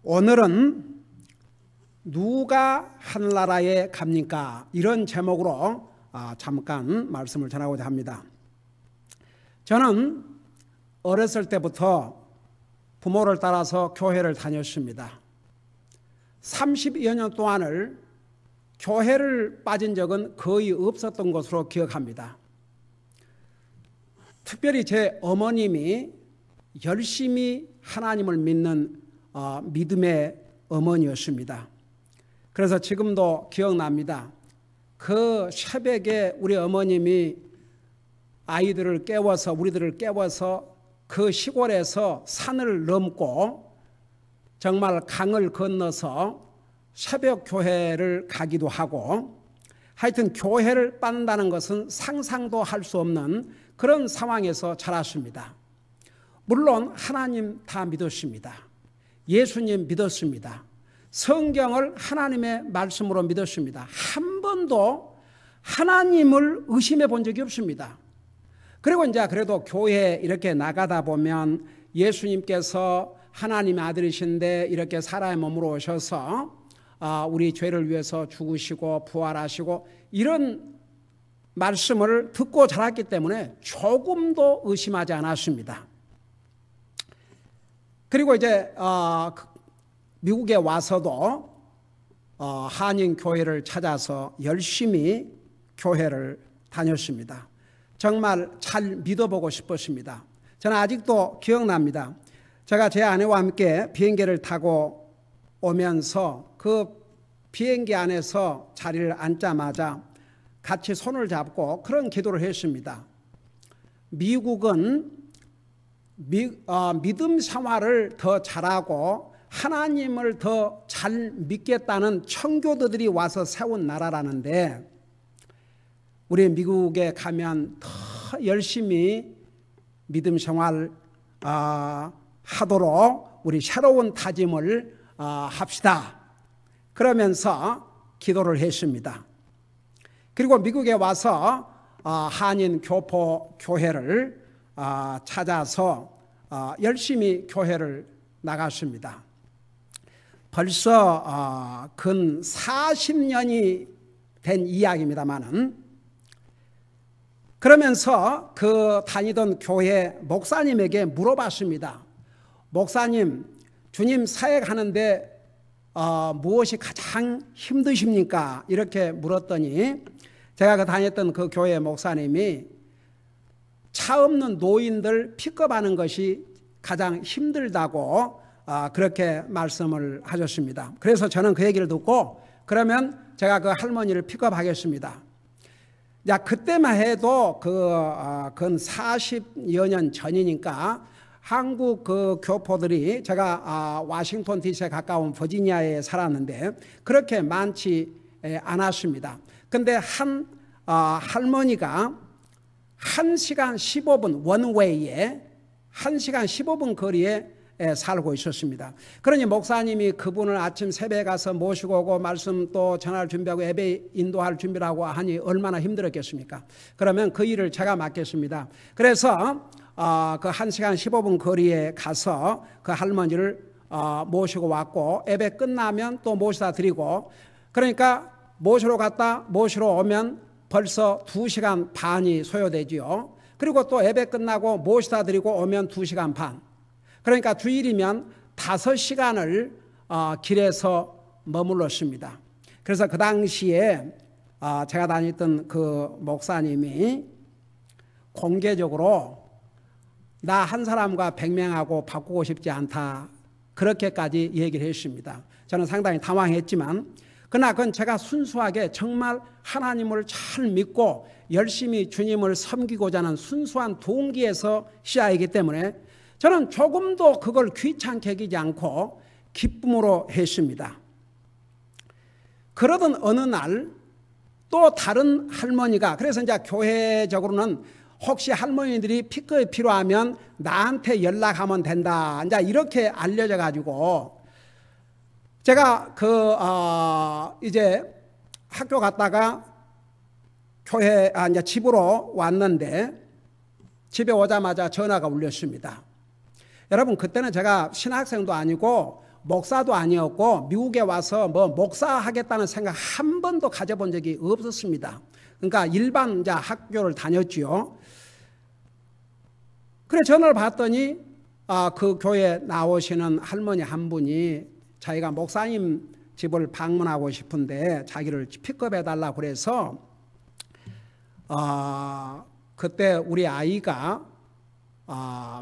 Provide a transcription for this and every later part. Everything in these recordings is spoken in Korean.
오늘은 누가 하늘나라에 갑니까? 이런 제목으로 잠깐 말씀을 전하고자 합니다. 저는 어렸을 때부터 부모를 따라서 교회를 다녔습니다. 30여 년 동안을 교회를 빠진 적은 거의 없었던 것으로 기억합니다. 특별히 제 어머님이 열심히 하나님을 믿는 믿음의 어머니였습니다. 그래서 지금도 기억납니다. 그 새벽에 우리 어머님이 우리들을 깨워서 그 시골에서 산을 넘고 정말 강을 건너서 새벽 교회를 가기도 하고, 하여튼 교회를 빤다는 것은 상상도 할 수 없는 그런 상황에서 자랐습니다. 물론 하나님 다 믿었습니다. 예수님 믿었습니다. 성경을 하나님의 말씀으로 믿었습니다. 한 번도 하나님을 의심해 본 적이 없습니다. 그리고 이제 그래도 교회 이렇게 나가다 보면 예수님께서 하나님의 아들이신데 이렇게 사람의 몸으로 오셔서 우리 죄를 위해서 죽으시고 부활하시고 이런 말씀을 듣고 자랐기 때문에 조금도 의심하지 않았습니다. 그리고 이제 미국에 와서도 한인 교회를 찾아서 열심히 교회를 다녔습니다. 정말 잘 믿어보고 싶었습니다. 저는 아직도 기억납니다. 제가 제 아내와 함께 비행기를 타고 오면서 그 비행기 안에서 자리를 앉자마자 같이 손을 잡고 그런 기도를 했습니다. 미국은 믿음 생활을 더 잘하고 하나님을 더 잘 믿겠다는 청교도들이 와서 세운 나라라는데, 우리 미국에 가면 더 열심히 믿음 생활 하도록 우리 새로운 다짐을 합시다. 그러면서 기도를 했습니다. 그리고 미국에 와서 한인 교포 교회를 찾아서 열심히 교회를 나갔습니다. 벌써 근 40년이 된 이야기입니다만은, 그러면서 그 다니던 교회 목사님에게 물어봤습니다. 목사님, 주님 사역하는데 무엇이 가장 힘드십니까? 이렇게 물었더니 제가 다녔던 그 교회 목사님이 차 없는 노인들 픽업하는 것이 가장 힘들다고 그렇게 말씀을 하셨습니다. 그래서 저는 그 얘기를 듣고 그러면 제가 그 할머니를 픽업하겠습니다. 야, 그때만 해도 근 40여 년 전이니까 한국 그 교포들이, 제가 워싱턴 DC에 가까운 버지니아에 살았는데 그렇게 많지 않았습니다. 근데 한 할머니가 1시간 15분 원웨이에 1시간 15분 거리에 살고 있었습니다. 그러니 목사님이 그분을 아침 새벽에 가서 모시고 오고 말씀 또 전할 준비하고 예배 인도할 준비를 하고 하니 얼마나 힘들었겠습니까? 그러면 그 일을 제가 맡겠습니다. 그래서 그 1시간 15분 거리에 가서 그 할머니를 모시고 왔고, 예배 끝나면 또 모시다 드리고, 그러니까 모시러 갔다 모시러 오면 벌써 2시간 반이 소요되지요. 그리고 또 예배 끝나고 모시다 드리고 오면 2시간 반. 그러니까 주일이면 5시간을 길에서 머물렀습니다. 그래서 그 당시에 제가 다녔던 그 목사님이 공개적으로 나 한 사람과 100명하고 바꾸고 싶지 않다, 그렇게까지 얘기를 했습니다. 저는 상당히 당황했지만, 그러나 그건 제가 순수하게 정말 하나님을 잘 믿고 열심히 주님을 섬기고자 하는 순수한 동기에서 시작이기 때문에 저는 조금도 그걸 귀찮게 여기지 않고 기쁨으로 했습니다. 그러던 어느 날 또 다른 할머니가, 그래서 이제 교회적으로는 혹시 할머니들이 픽업이 필요하면 나한테 연락하면 된다, 이제 이렇게 알려져 가지고 제가 이제 학교 갔다가 이제 집으로 왔는데 집에 오자마자 전화가 울렸습니다. 여러분, 그때는 제가 신학생도 아니고 목사도 아니었고 미국에 와서 뭐 목사하겠다는 생각 한 번도 가져본 적이 없었습니다. 그러니까 일반 학교를 다녔지요. 그래 전화를 받더니 그 교회 나오시는 할머니 한 분이 자기가 목사님 집을 방문하고 싶은데 자기를 픽업해 달라고 그래서 그때 우리 아이가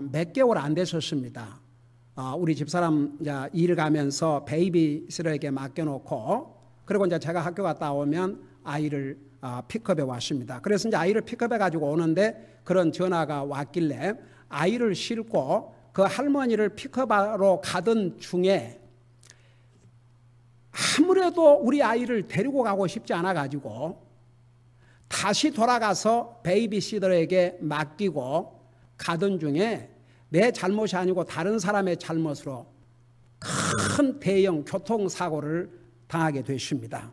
몇 개월 안 됐었습니다. 우리 집사람 일 가면서 베이비시터에게 맡겨놓고 그리고 이제 제가 학교 갔다 오면 아이를 픽업해 왔습니다. 그래서 이제 아이를 픽업해 가지고 오는데 그런 전화가 왔길래 아이를 싣고 그 할머니를 픽업하러 가던 중에 아무래도 우리 아이를 데리고 가고 싶지 않아 가지고 다시 돌아가서 베이비시터에게 맡기고 가던 중에 내 잘못이 아니고 다른 사람의 잘못으로 큰 대형 교통사고를 당하게 됐습니다.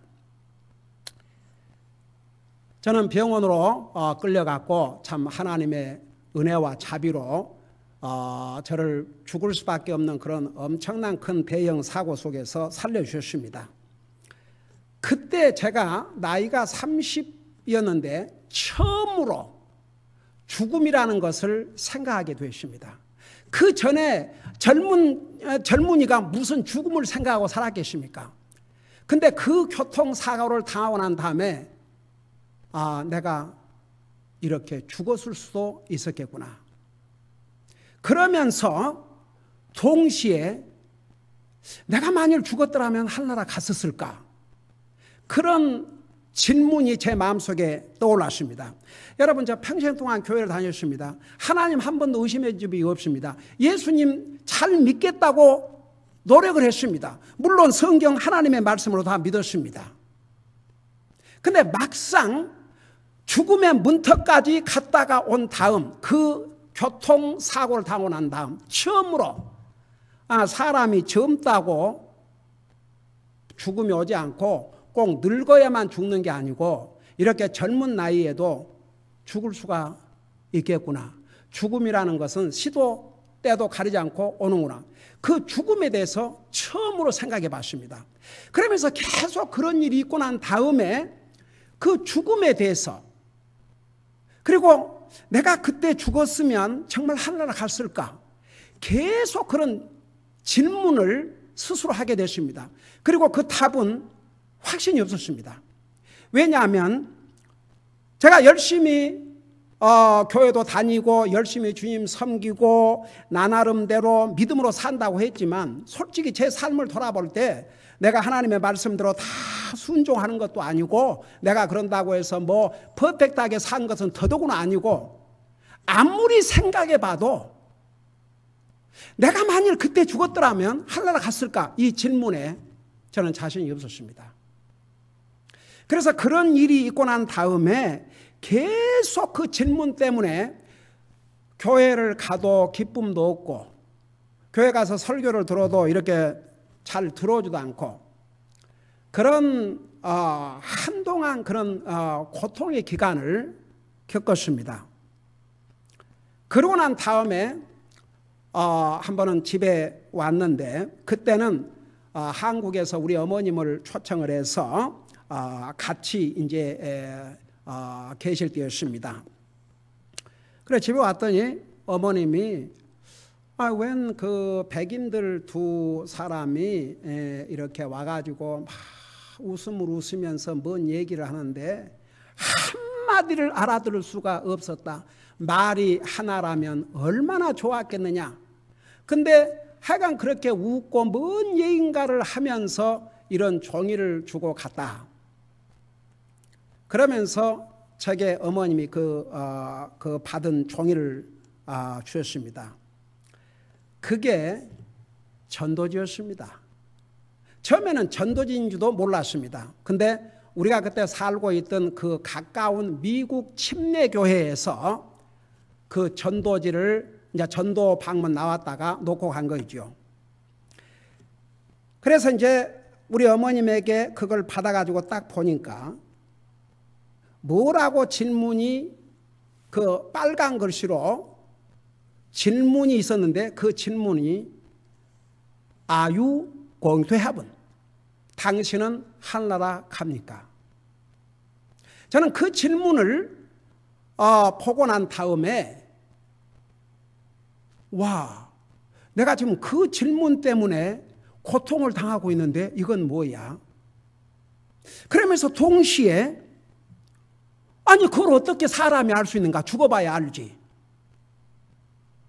저는 병원으로 끌려갔고 참 하나님의 은혜와 자비로 저를 죽을 수밖에 없는 그런 엄청난 큰 대형 사고 속에서 살려주셨습니다. 그때 제가 나이가 30이었는데 처음으로 죽음이라는 것을 생각하게 됐습니다. 그 전에 젊은이가 무슨 죽음을 생각하고 살았겠습니까? 근데 그 교통사고를 당하고 난 다음에 내가 이렇게 죽었을 수도 있었겠구나. 그러면서 동시에 내가 만일 죽었더라면 하늘나라 갔었을까? 그런 질문이 제 마음속에 떠올랐습니다. 여러분 저 평생 동안 교회를 다녔습니다. 하나님 한 번도 의심해 준 적이 없습니다. 예수님 잘 믿겠다고 노력을 했습니다. 물론 성경 하나님의 말씀으로 다 믿었습니다. 근데 막상 죽음의 문턱까지 갔다가 온 다음 그 교통사고를 당하고 난 다음 처음으로 사람이 젊다고 죽음이 오지 않고 꼭 늙어야만 죽는 게 아니고 이렇게 젊은 나이에도 죽을 수가 있겠구나. 죽음이라는 것은 시도 때도 가리지 않고 오는구나. 그 죽음에 대해서 처음으로 생각해 봤습니다. 그러면서 계속 그런 일이 있고 난 다음에 그 죽음에 대해서 그리고 내가 그때 죽었으면 정말 하늘나라 갔을까? 계속 그런 질문을 스스로 하게 됐습니다. 그리고 그 답은 확신이 없었습니다. 왜냐하면 제가 열심히 교회도 다니고 열심히 주님 섬기고 나 나름대로 믿음으로 산다고 했지만 솔직히 제 삶을 돌아볼 때 내가 하나님의 말씀대로 다 순종하는 것도 아니고 내가 그런다고 해서 뭐 퍼펙트하게 산 것은 더더구나 아니고 아무리 생각해 봐도 내가 만일 그때 죽었더라면 하늘나라 갔을까? 이 질문에 저는 자신이 없었습니다. 그래서 그런 일이 있고 난 다음에 계속 그 질문 때문에 교회를 가도 기쁨도 없고 교회 가서 설교를 들어도 이렇게 잘 들어오지도 않고 그런 한동안 그런 고통의 기간을 겪었습니다. 그러고 난 다음에 한 번은 집에 왔는데 그때는 한국에서 우리 어머님을 초청을 해서 같이 이제 계실 때였습니다. 그래 집에 왔더니 어머님이 웬 그 백인들 두 사람이 이렇게 와가지고 막 웃음을 웃으면서 뭔 얘기를 하는데 한마디를 알아들을 수가 없었다. 말이 하나라면 얼마나 좋았겠느냐. 근데 하여간 그렇게 웃고 뭔 얘기인가를 하면서 이런 종이를 주고 갔다. 그러면서 제게 어머님이 그 받은 종이를 주셨습니다. 그게 전도지였습니다. 처음에는 전도지인 줄도 몰랐습니다. 근데 우리가 그때 살고 있던 그 가까운 미국 침례교회에서 그 전도지를 이제 전도 방문 나왔다가 놓고 간 거죠. 그래서 이제 우리 어머님에게 그걸 받아가지고 딱 보니까 뭐라고 질문이 그 빨간 글씨로 질문이 있었는데 그 질문이 Are you going to heaven? 당신은 하늘나라 갑니까? 저는 그 질문을 보고 난 다음에 와, 내가 지금 그 질문 때문에 고통을 당하고 있는데 이건 뭐야? 그러면서 동시에 아니 그걸 어떻게 사람이 알 수 있는가? 죽어봐야 알지.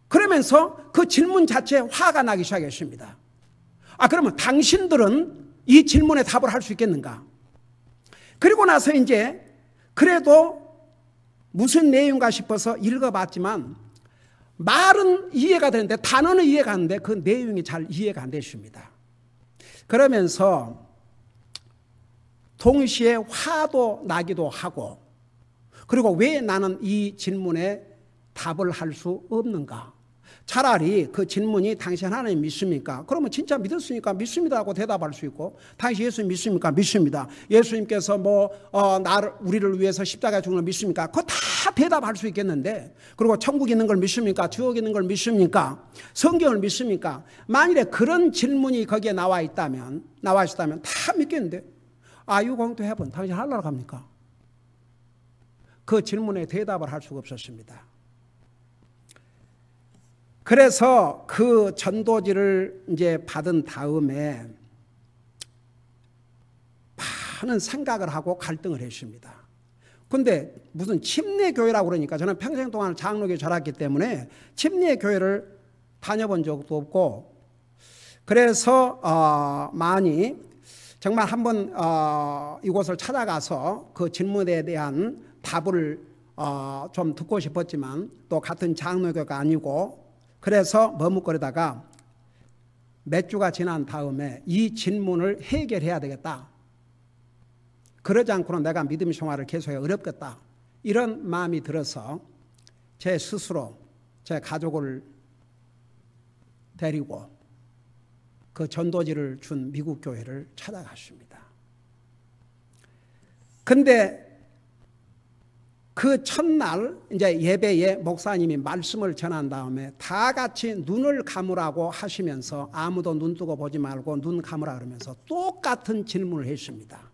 그러면서 그 질문 자체에 화가 나기 시작했습니다. 그러면 당신들은 이 질문에 답을 할 수 있겠는가? 그리고 나서 이제 그래도 무슨 내용인가 싶어서 읽어봤지만 말은 이해가 되는데 단어는 이해가 안 되는데 그 내용이 잘 이해가 안 됐습니다. 그러면서 동시에 화도 나기도 하고 그리고 왜 나는 이 질문에 답을 할 수 없는가? 차라리 그 질문이 당신 하나님 믿습니까? 그러면 진짜 믿었으니까 믿습니다라고 대답할 수 있고 당신 예수님 믿습니까? 믿습니다. 예수님께서 우리를 위해서 십자가에 죽는 걸 믿습니까? 그거 다 대답할 수 있겠는데 그리고 천국 있는 걸 믿습니까? 지옥 있는 걸 믿습니까? 성경을 믿습니까? 만일에 그런 질문이 거기에 나와 있다면 다 믿겠는데 Are you going to heaven? 당신 하늘나라 갑니까? 그 질문에 대답을 할 수가 없었습니다. 그래서 그 전도지를 이제 받은 다음에 많은 생각을 하고 갈등을 했습니다. 근데 무슨 침례교회라고 그러니까 저는 평생 동안 장로교회 자랐기 때문에 침례교회를 다녀본 적도 없고 그래서 많이 정말 한번 이곳을 찾아가서 그 질문에 대한 답을 좀 듣고 싶었지만 또 같은 장로교가 아니고 그래서 머뭇거리다가 몇 주가 지난 다음에 이 질문을 해결해야 되겠다. 그러지 않고는 내가 믿음의 생활을 계속하기 어렵겠다. 이런 마음이 들어서 제 스스로 제 가족을 데리고 그 전도지를 준 미국 교회를 찾아갔습니다. 근데 그 첫날 이제 예배에 목사님이 말씀을 전한 다음에 다 같이 눈을 감으라고 하시면서 아무도 눈 뜨고 보지 말고 눈 감으라 그러면서 똑같은 질문을 했습니다.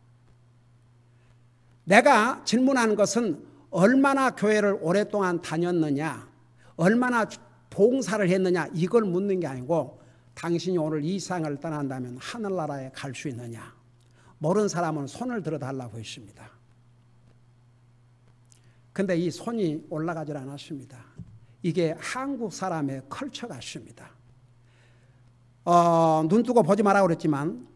내가 질문하는 것은 얼마나 교회를 오랫동안 다녔느냐, 얼마나 봉사를 했느냐 이걸 묻는 게 아니고 당신이 오늘 이 세상을 떠난다면 하늘나라에 갈 수 있느냐. 모르는 사람은 손을 들어달라고 했습니다. 근데 이 손이 올라가질 않았습니다. 이게 한국 사람의 컬처 같습니다. 눈 뜨고 보지 마라 그랬지만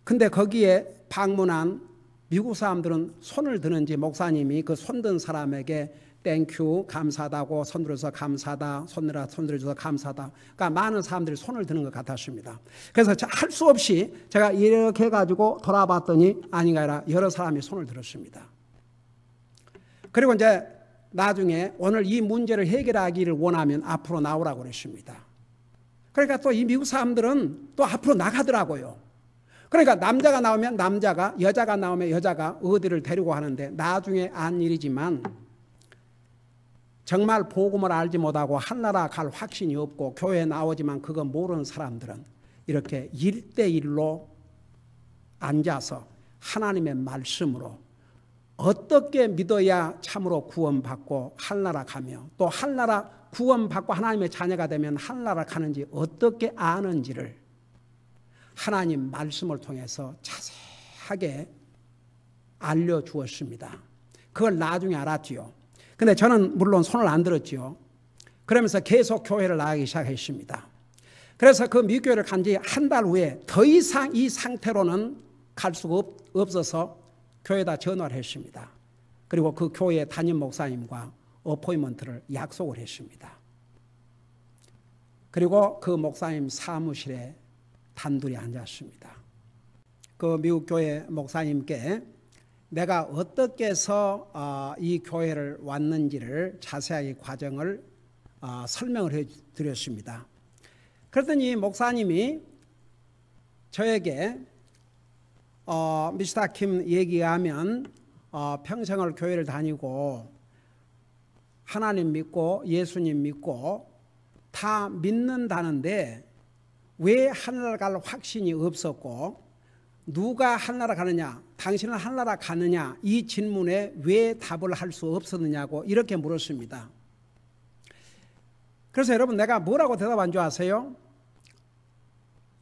근데 거기에 방문한 미국 사람들은 손을 드는지 목사님이 그 손든 사람에게 땡큐 감사하다고 손들어서 감사하다 손들어줘서 감사하다. 그러니까 많은 사람들이 손을 드는 것 같았습니다. 그래서 할 수 없이 제가 이렇게 해가지고 돌아봤더니 아닌가 아니라 여러 사람이 손을 들었습니다. 그리고 이제 나중에 오늘 이 문제를 해결하기를 원하면 앞으로 나오라고 그랬습니다. 그러니까 또 이 미국 사람들은 또 앞으로 나가더라고요. 그러니까 남자가 나오면 남자가, 여자가 나오면 여자가 어디를 데리고 하는데 나중에 안 일이지만 정말 복음을 알지 못하고 하늘나라 갈 확신이 없고 교회에 나오지만 그거 모르는 사람들은 이렇게 1대1로 앉아서 하나님의 말씀으로 어떻게 믿어야 참으로 구원받고 하늘나라 가며 또 하늘나라 구원받고 하나님의 자녀가 되면 하늘나라 가는지 어떻게 아는지를 하나님 말씀을 통해서 자세하게 알려주었습니다. 그걸 나중에 알았지요. 근데 저는 물론 손을 안 들었지요. 그러면서 계속 교회를 나가기 시작했습니다. 그래서 그 미국 교회를 간 지 한 달 후에 더 이상 이 상태로는 갈 수가 없어서 교회에다 전화를 했습니다. 그리고 그 교회 담임 목사님과 어포인먼트를 약속을 했습니다. 그리고 그 목사님 사무실에 단둘이 앉았습니다. 그 미국 교회 목사님께 내가 어떻게 해서 이 교회를 왔는지를 자세하게 과정을 설명을 해드렸습니다. 그랬더니 목사님이 저에게 미스터 킴 얘기하면 평생을 교회를 다니고 하나님 믿고 예수님 믿고 다 믿는다는데 왜 하늘나라 갈 확신이 없었고 누가 하늘나라 가느냐, 당신은 하늘나라 가느냐, 이 질문에 왜 답을 할 수 없었느냐고 이렇게 물었습니다. 그래서 여러분, 내가 뭐라고 대답한 줄 아세요?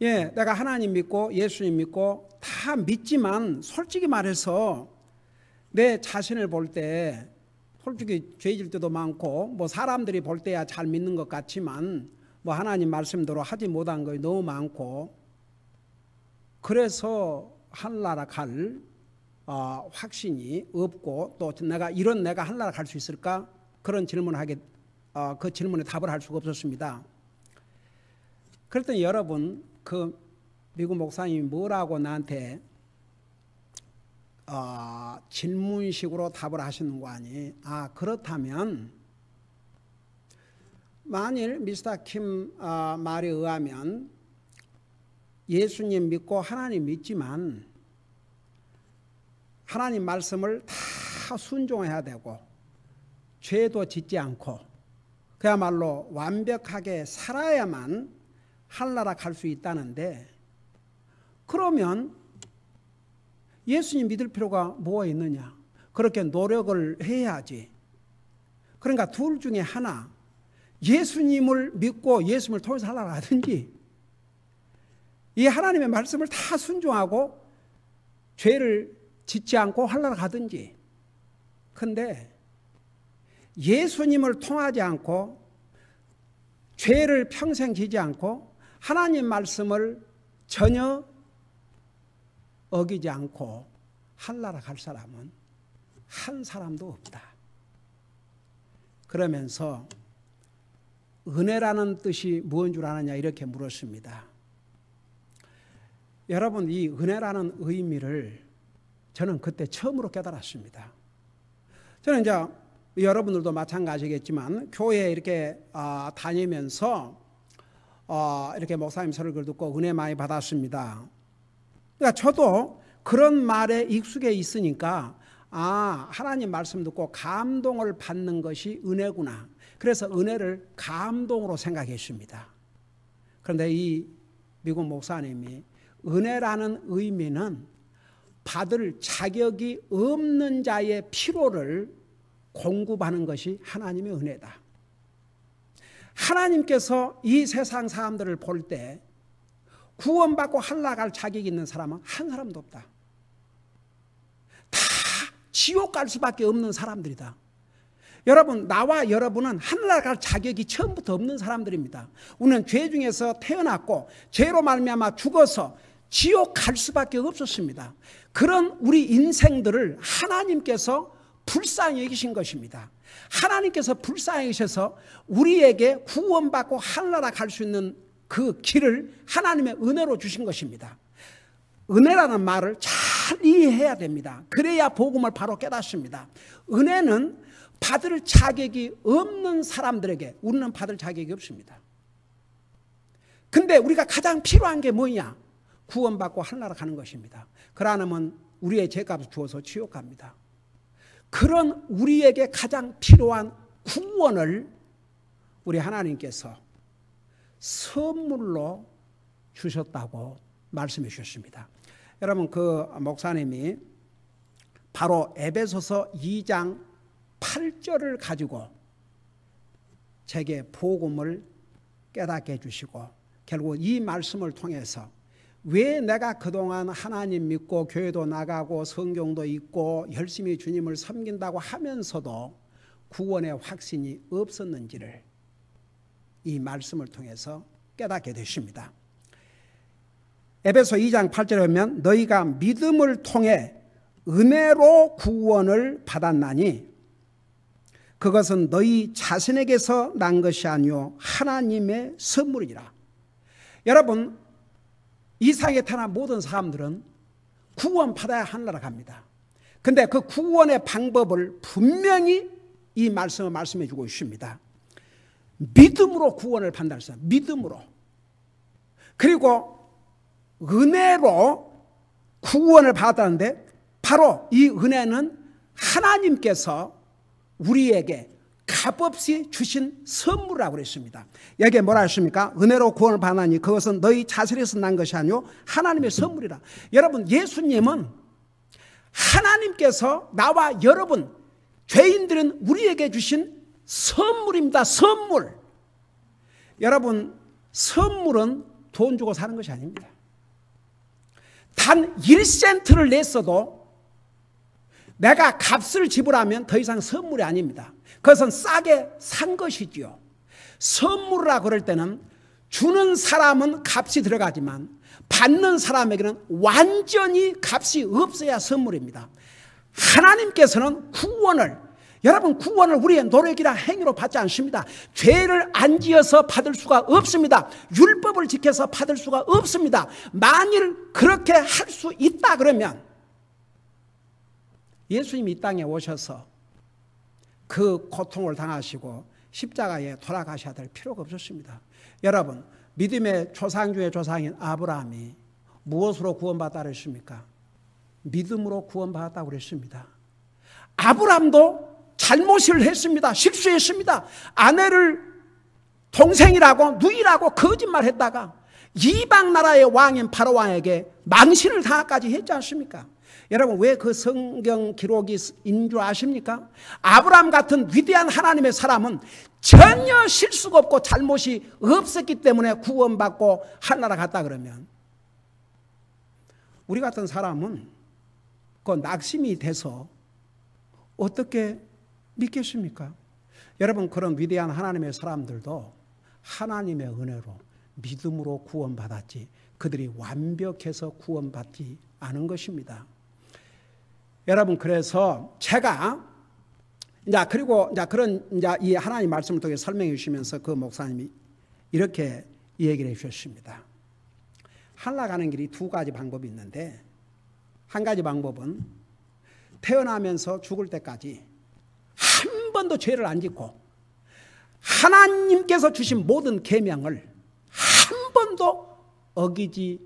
예, 내가 하나님 믿고 예수님 믿고 다 믿지만 솔직히 말해서 내 자신을 볼 때 솔직히 죄질 때도 많고 뭐 사람들이 볼 때야 잘 믿는 것 같지만 뭐 하나님 말씀대로 하지 못한 것이 너무 많고, 그래서 하늘나라 갈 확신이 없고, 또 내가 하늘나라 갈 수 있을까? 그런 질문하게 그 질문에 답을 할 수가 없었습니다. 그랬더니 여러분, 그 미국 목사님이 뭐라고 나한테 질문식으로 답을 하시는 거 아니? 그렇다면 만일 미스터 킴 말에 의하면 예수님 믿고 하나님 믿지만 하나님 말씀을 다 순종해야 되고 죄도 짓지 않고 그야말로 완벽하게 살아야만 하늘나라 갈 수 있다는데, 그러면 예수님 믿을 필요가 뭐가 있느냐? 그렇게 노력을 해야지. 그러니까 둘 중에 하나, 예수님을 믿고 예수님을 통해서 하늘나라 가든지, 이 하나님의 말씀을 다 순종하고 죄를 짓지 않고 하늘나라 가든지. 근데 예수님을 통하지 않고 죄를 평생 지지 않고 하나님 말씀을 전혀 어기지 않고 하늘나라 갈 사람은 한 사람도 없다. 그러면서 은혜라는 뜻이 무엇인 줄 아느냐 이렇게 물었습니다. 여러분, 이 은혜라는 의미를 저는 그때 처음으로 깨달았습니다. 저는 이제 여러분들도 마찬가지겠지만 교회에 이렇게 다니면서 이렇게 목사님 설교를 듣고 은혜 많이 받았습니다. 그러니까 저도 그런 말에 익숙해 있으니까 하나님 말씀 듣고 감동을 받는 것이 은혜구나. 그래서 은혜를 감동으로 생각했습니다. 그런데 이 미국 목사님이 은혜라는 의미는 받을 자격이 없는 자의 필요를 공급하는 것이 하나님의 은혜다. 하나님께서 이 세상 사람들을 볼 때 구원받고 하늘나라 갈 자격이 있는 사람은 한 사람도 없다. 다 지옥 갈 수밖에 없는 사람들이다. 여러분, 나와 여러분은 하늘나라 갈 자격이 처음부터 없는 사람들입니다. 우리는 죄 중에서 태어났고 죄로 말미암아 죽어서 지옥 갈 수밖에 없었습니다. 그런 우리 인생들을 하나님께서 불쌍히 여기신 것입니다. 하나님께서 불쌍히 여기셔서 우리에게 구원받고 하늘나라 갈 수 있는 그 길을 하나님의 은혜로 주신 것입니다. 은혜라는 말을 잘 이해해야 됩니다. 그래야 복음을 바로 깨닫습니다. 은혜는 받을 자격이 없는 사람들에게, 우리는 받을 자격이 없습니다. 근데 우리가 가장 필요한 게 뭐냐? 구원받고 하늘나라 가는 것입니다. 그러면 우리의 죄값을 주어서 지옥 갑니다. 그런 우리에게 가장 필요한 구원을 우리 하나님께서 선물로 주셨다고 말씀해 주셨습니다. 여러분, 그 목사님이 바로 에베소서 2장 8절을 가지고 제게 복음을 깨닫게 해주시고, 결국 이 말씀을 통해서 왜 내가 그동안 하나님 믿고 교회도 나가고 성경도 읽고 열심히 주님을 섬긴다고 하면서도 구원의 확신이 없었는지를 이 말씀을 통해서 깨닫게 되십니다. 에베소 2장 8절에 보면 너희가 믿음을 통해 은혜로 구원을 받았나니 그것은 너희 자신에게서 난 것이 아니요 하나님의 선물이라. 여러분, 이 세상에 태어난 모든 사람들은 구원받아야 하늘나라 갑니다. 근데 그 구원의 방법을 분명히 이 말씀을 말씀해 주고 있습니다. 믿음으로 구원을 받는다 했어요. 믿음으로. 그리고 은혜로 구원을 받았다는데 바로 이 은혜는 하나님께서 우리에게 값없이 주신 선물이라고 그랬습니다. 여기에 뭐라 했습니까? 은혜로 구원을 받나니 그것은 너희 자신에서 난 것이 아니요 하나님의 선물이라. 여러분, 예수님은 하나님께서 나와 여러분 죄인들은 우리에게 주신 선물입니다. 선물. 여러분, 선물은 돈 주고 사는 것이 아닙니다. 단 1센트를 냈어도 내가 값을 지불하면 더 이상 선물이 아닙니다. 그것은 싸게 산 것이지요. 선물이라 그럴 때는 주는 사람은 값이 들어가지만 받는 사람에게는 완전히 값이 없어야 선물입니다. 하나님께서는 구원을, 여러분, 구원을 우리의 노력이나 행위로 받지 않습니다. 죄를 안 지어서 받을 수가 없습니다. 율법을 지켜서 받을 수가 없습니다. 만일 그렇게 할 수 있다 그러면 예수님이 이 땅에 오셔서 그 고통을 당하시고 십자가에 돌아가셔야 될 필요가 없었습니다. 여러분, 믿음의 조상 중의 조상인 아브라함이 무엇으로 구원받았다 그랬습니까? 믿음으로 구원받았다고 그랬습니다. 아브라함도 잘못을 했습니다. 실수했습니다. 아내를 동생이라고 누이라고 거짓말했다가 이방 나라의 왕인 바로 왕에게 망신을 당하까지 했지 않습니까? 여러분, 왜 그 성경 기록이 있는 줄 아십니까? 아브라함 같은 위대한 하나님의 사람은 전혀 실수가 없고 잘못이 없었기 때문에 구원받고 하늘나라 갔다 그러면 우리 같은 사람은 그 낙심이 돼서 어떻게 믿겠습니까? 여러분, 그런 위대한 하나님의 사람들도 하나님의 은혜로 믿음으로 구원받았지 그들이 완벽해서 구원받지 않은 것입니다. 여러분, 그래서 제가 그리고 그런 이 하나님 말씀을 통해 설명해 주시면서 그 목사님이 이렇게 얘기를 해 주셨습니다. 하늘나라 가는 길이 두 가지 방법이 있는데, 한 가지 방법은 태어나면서 죽을 때까지 한 번도 죄를 안 짓고 하나님께서 주신 모든 계명을 한 번도 어기지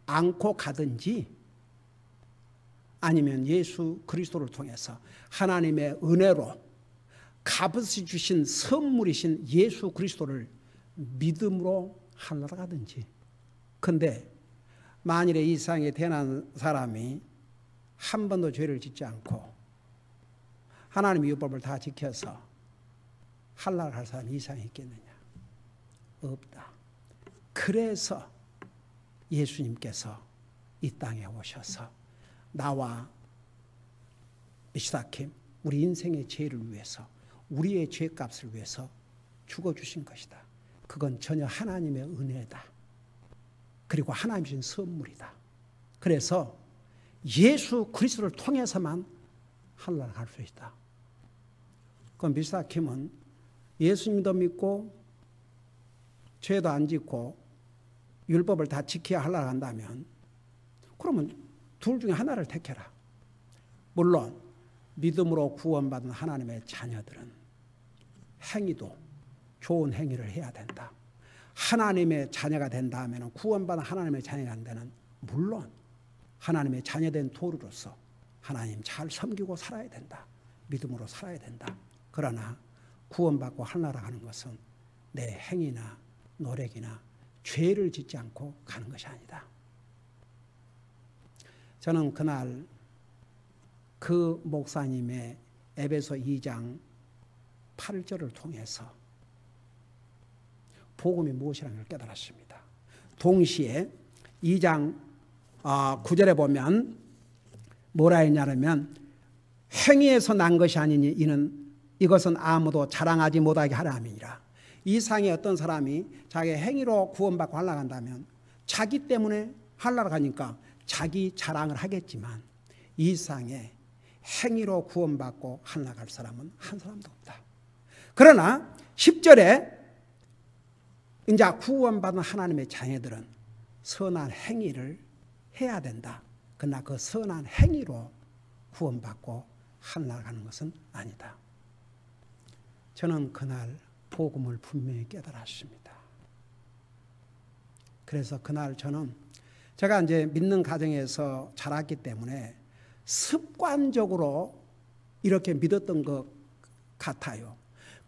않고 가든지, 아니면 예수 그리스도를 통해서 하나님의 은혜로 값없이 주신 선물이신 예수 그리스도를 믿음으로 하늘나라 가든지. 근데 만일에 이 세상에 태어난 사람이 한 번도 죄를 짓지 않고 하나님의 율법을 다 지켜서 하늘나라 갈 사람이 이 세상에 있겠느냐? 없다. 그래서 예수님께서 이 땅에 오셔서 나와 미시다킴, 우리 인생의 죄를 위해서, 우리의 죄값을 위해서 죽어주신 것이다. 그건 전혀 하나님의 은혜다. 그리고 하나님이 주신 선물이다. 그래서 예수 그리스도를 통해서만 하늘나라 갈 수 있다. 그럼 미시다킴은 예수님도 믿고 죄도 안 짓고 율법을 다 지켜야 하늘나라 간다면, 그러면 둘 중에 하나를 택해라. 물론 믿음으로 구원받은 하나님의 자녀들은 행위도 좋은 행위를 해야 된다. 하나님의 자녀가 된다 하면, 구원받은 하나님의 자녀가 안 되는, 물론 하나님의 자녀된 도리로서 하나님 잘 섬기고 살아야 된다. 믿음으로 살아야 된다. 그러나 구원받고 하늘나라 가는 것은 내 행위나 노력이나 죄를 짓지 않고 가는 것이 아니다. 저는 그날 그 목사님의 에베소 2장 8절을 통해서 복음이 무엇이라는 걸 깨달았습니다. 동시에 2장 9절에 보면 뭐라 했냐면, 행위에서 난 것이 아니니 이것은 아무도 자랑하지 못하게 하려 함이니라. 이 상에 어떤 사람이 자기 행위로 구원받고 하늘나라 간다면 자기 때문에 하늘나라 가니까 자기 자랑을 하겠지만, 이 세상에 행위로 구원받고 하늘나라 갈 사람은 한 사람도 없다. 그러나 10절에 이제 구원받은 하나님의 자녀들은 선한 행위를 해야 된다. 그러나 그 선한 행위로 구원받고 하늘나라 가는 것은 아니다. 저는 그날 복음을 분명히 깨달았습니다. 그래서 그날 저는 제가 이제 믿는 가정에서 자랐기 때문에 습관적으로 이렇게 믿었던 것 같아요.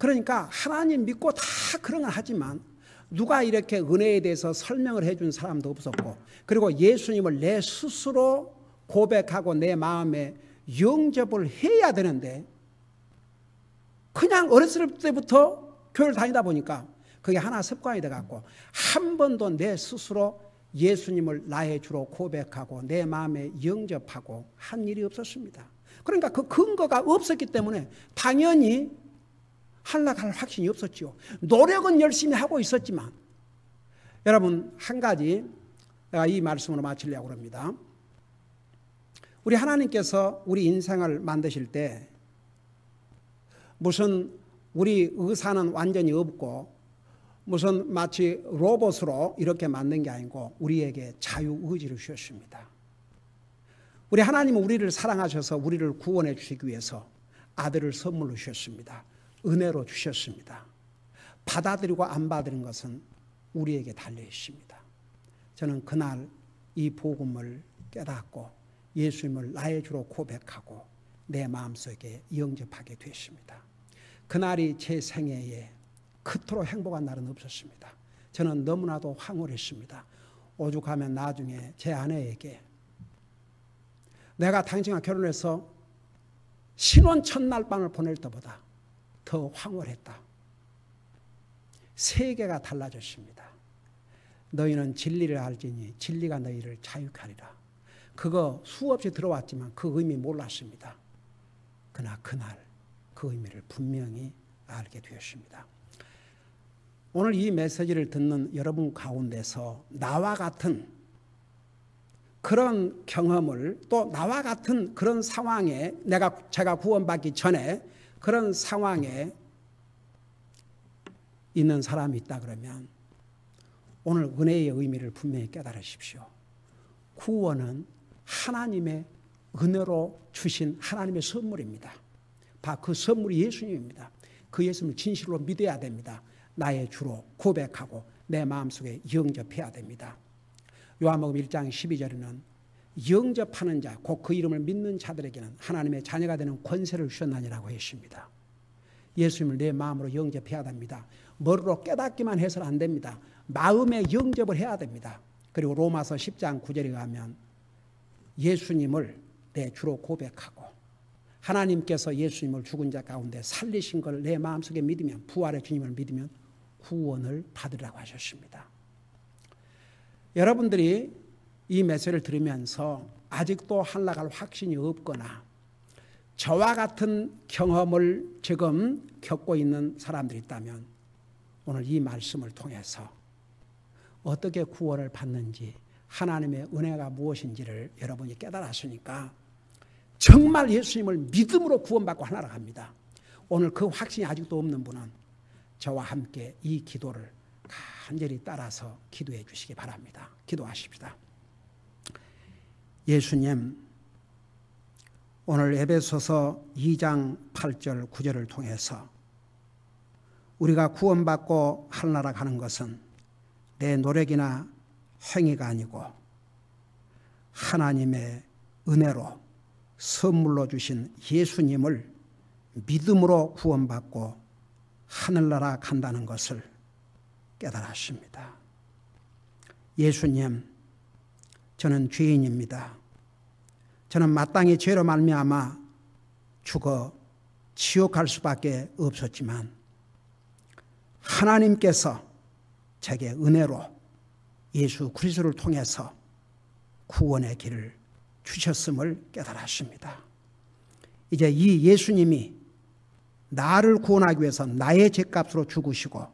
그러니까 하나님 믿고 다 그런 걸 하지만 누가 이렇게 은혜에 대해서 설명을 해준 사람도 없었고, 그리고 예수님을 내 스스로 고백하고 내 마음에 영접을 해야 되는데 그냥 어렸을 때부터 교회를 다니다 보니까 그게 하나 습관이 돼갖고 한 번도 내 스스로 예수님을 나의 주로 고백하고 내 마음에 영접하고 한 일이 없었습니다. 그러니까 그 근거가 없었기 때문에 당연히 한락할 확신이 없었지요. 노력은 열심히 하고 있었지만, 여러분 한 가지 내가 이 말씀으로 마치려고 합니다. 우리 하나님께서 우리 인생을 만드실 때 무슨 우리 의사는 완전히 없고 무슨 마치 로봇으로 이렇게 만든 게 아니고 우리에게 자유의지를 주셨습니다. 우리 하나님은 우리를 사랑하셔서 우리를 구원해 주시기 위해서 아들을 선물로 주셨습니다. 은혜로 주셨습니다. 받아들이고 안 받아들인 것은 우리에게 달려 있습니다. 저는 그날 이 복음을 깨닫고 예수님을 나의 주로 고백하고 내 마음속에 영접하게 됐습니다. 그날이 제 생애에 그토록 행복한 날은 없었습니다. 저는 너무나도 황홀했습니다. 오죽하면 나중에 제 아내에게 내가 당신과 결혼해서 신혼 첫날 밤을 보낼 때보다 더 황홀했다. 세계가 달라졌습니다. 너희는 진리를 알지니 진리가 너희를 자유케 하리라. 그거 수없이 들어왔지만 그 의미 몰랐습니다. 그러나 그날 그 의미를 분명히 알게 되었습니다. 오늘 이 메시지를 듣는 여러분 가운데서 나와 같은 그런 경험을, 또 나와 같은 그런 상황에 제가 구원받기 전에 그런 상황에 있는 사람이 있다 그러면 오늘 은혜의 의미를 분명히 깨달으십시오. 구원은 하나님의 은혜로 주신 하나님의 선물입니다. 그 선물이 예수님입니다. 그 예수님을 진실로 믿어야 됩니다. 나의 주로 고백하고 내 마음속에 영접해야 됩니다. 요한복음 1장 12절에는 영접하는 자, 곧 그 이름을 믿는 자들에게는 하나님의 자녀가 되는 권세를 주셨나니라고 했습니다. 예수님을 내 마음으로 영접해야 됩니다. 머리로 깨닫기만 해서는 안 됩니다. 마음에 영접을 해야 됩니다. 그리고 로마서 10장 9절에 가면 예수님을 내 주로 고백하고 하나님께서 예수님을 죽은 자 가운데 살리신 걸 내 마음속에 믿으면, 부활의 주님을 믿으면 구원을 받으라고 하셨습니다. 여러분들이 이 메시지를 들으면서 아직도 한락할 확신이 없거나 저와 같은 경험을 지금 겪고 있는 사람들이 있다면 오늘 이 말씀을 통해서 어떻게 구원을 받는지, 하나님의 은혜가 무엇인지를 여러분이 깨달았으니까 정말 예수님을 믿음으로 구원받고 하나락합니다. 오늘 그 확신이 아직도 없는 분은 저와 함께 이 기도를 간절히 따라서 기도해 주시기 바랍니다. 기도하십시다. 예수님, 오늘 에베소서 2장 8절 9절을 통해서 우리가 구원받고 하나락하는 것은 내 노력이나 행위가 아니고 하나님의 은혜로 선물로 주신 예수님을 믿음으로 구원받고 하늘나라 간다는 것을 깨달았습니다. 예수님, 저는 죄인입니다. 저는 마땅히 죄로 말미암아 죽어 지옥 갈 수밖에 없었지만 하나님께서 제게 은혜로 예수 그리스도를 통해서 구원의 길을 주셨음을 깨달았습니다. 이제 이 예수님이 나를 구원하기 위해서 나의 죄값으로 죽으시고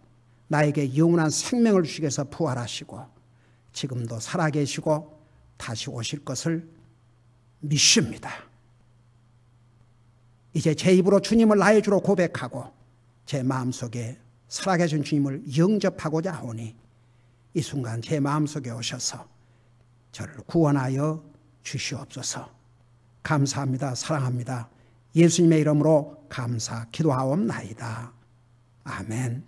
나에게 영원한 생명을 주시기 위해서 부활하시고 지금도 살아계시고 다시 오실 것을 믿습니다. 이제 제 입으로 주님을 나의 주로 고백하고 제 마음속에 살아계신 주님을 영접하고자 하오니 이 순간 제 마음속에 오셔서 저를 구원하여 주시옵소서. 감사합니다. 사랑합니다. 예수님의 이름으로 감사 기도하옵나이다. 아멘.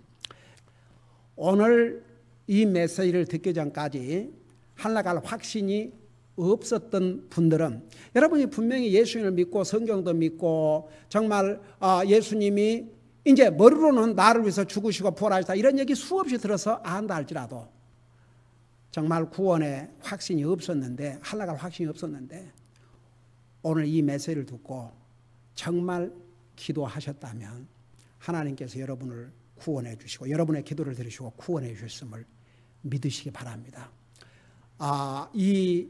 오늘 이 메시지를 듣기 전까지 하나갈 확신이 없었던 분들은 여러분이 분명히 예수님을 믿고 성경도 믿고 정말 예수님이 이제 머리로는 나를 위해서 죽으시고 부활하셨다 이런 얘기 수없이 들어서 안다 할지라도 정말 구원의 확신이 없었는데, 하나가 확신이 없었는데 오늘 이 메시지를 듣고 정말 기도하셨다면 하나님께서 여러분을 구원해 주시고 여러분의 기도를 들으시고 구원해 주셨음을 믿으시기 바랍니다. 이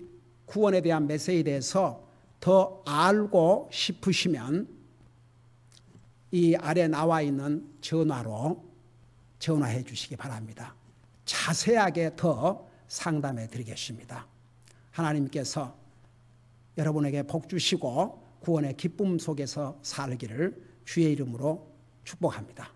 구원에 대한 메시지에 대해서 더 알고 싶으시면 이 아래 나와 있는 전화로 전화해 주시기 바랍니다. 자세하게 더 상담해 드리겠습니다. 하나님께서 여러분에게 복 주시고 구원의 기쁨 속에서 살기를 주의 이름으로 축복합니다.